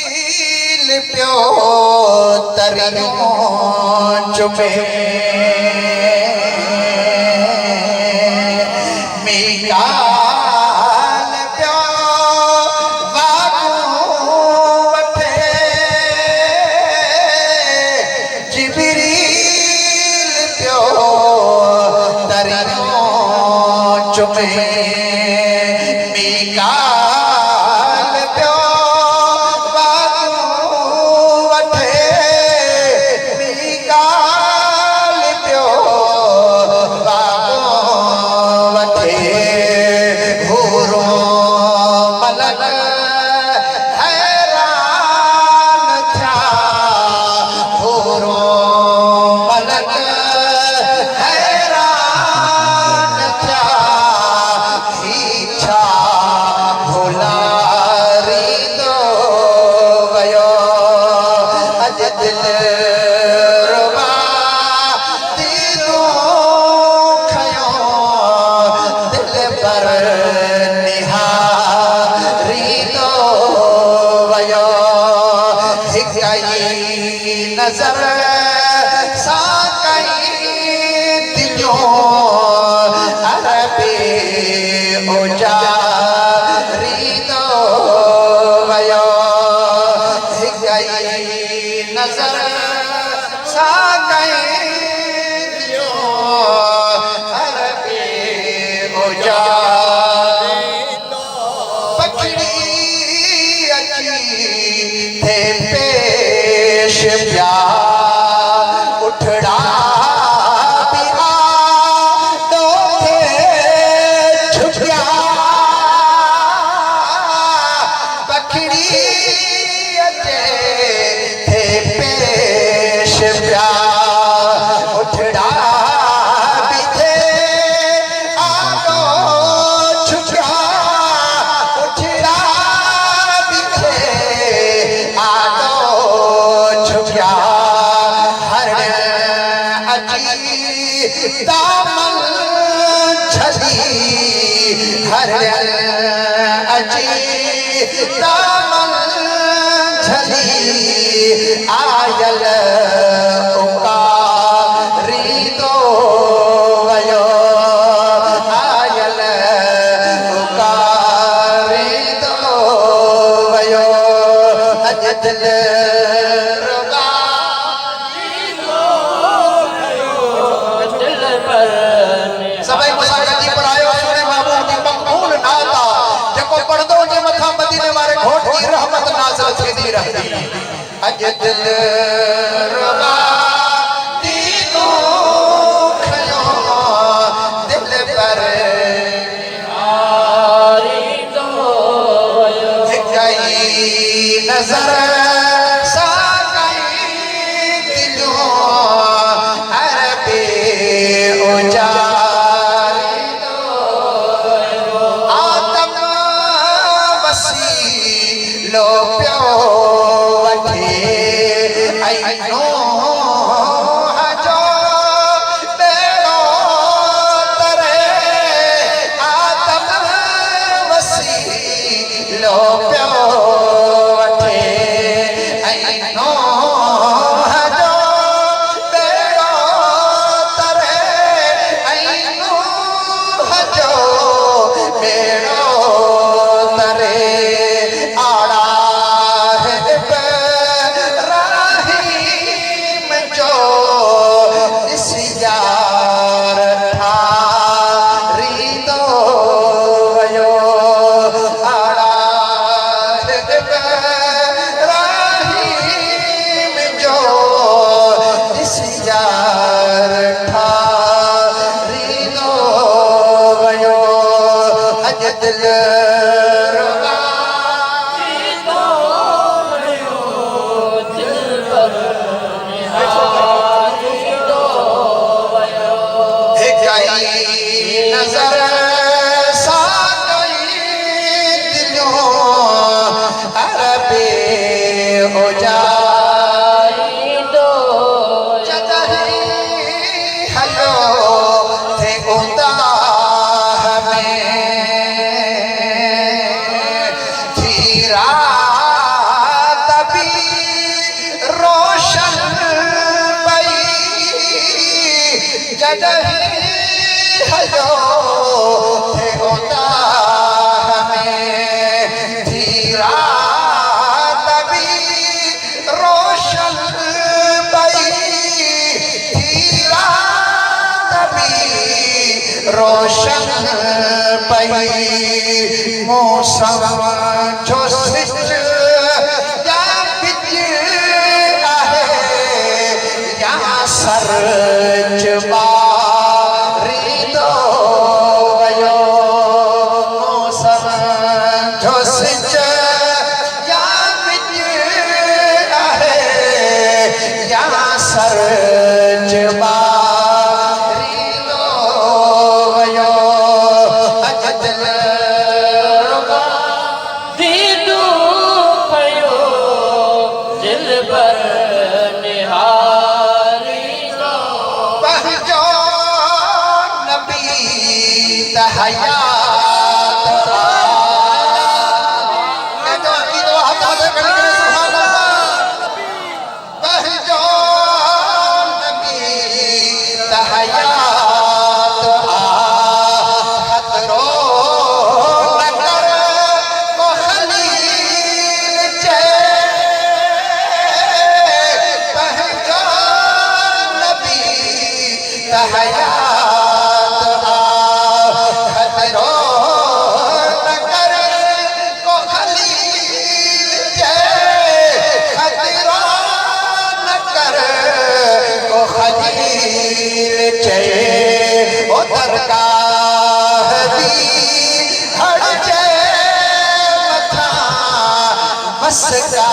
पियो तरियों चुमे मीकाल पियो वागू वठे जिबरील पियो तरियों चुमे मीकाल पियो नजर साकई दिलों अरबे उजारी दो वयो गई नजर साकई दिलों अरबे उजारी दो पखड़ी अची थे पेश प्यार उठड़ा बिना तो थे छुपिया पखड़ी अचे थे पेश प्यार उठड़ा भी थे आगो छुपिया उठड़ा भी थे आगो छुपिया दामन छली हर अजी दामन छली आयल उकारी दो वयो आयल उकारी दो वयो अजदल अज दिल रुबा दी तू खयो दिल पर यारी दो गई नजर साकई दिलों अरबे उजारी दो आदम वसी लो प्यो नो हजो बेड़ो तरे आदम वसी लो प्यो वठे नो हजो बेड़ो तरे नो हजो बेड़ो तरे आड़ा दिल रुबा दो दिल पर निहारी दो गई नजर साकई दिलों अरबे उजारी दो जदही हलो थे उदा रात रोशन पई मौसम जो सिच या बिच आहे या सरच बारीदो वयो मौसम जो सिच या बिच आहे या सरच बारीदो वयो अजल दीदू पयो दिल पर निहारी लो पंहिंजो नबी त हयात पंहिंजो नबी त हयात खतरो न कर को खलील चए पंहिंजो नबी त हयात खतरो न कर को खलील चए खतरो न कर को खलील चए ओ दरगाह दी हर चए मथा मस्का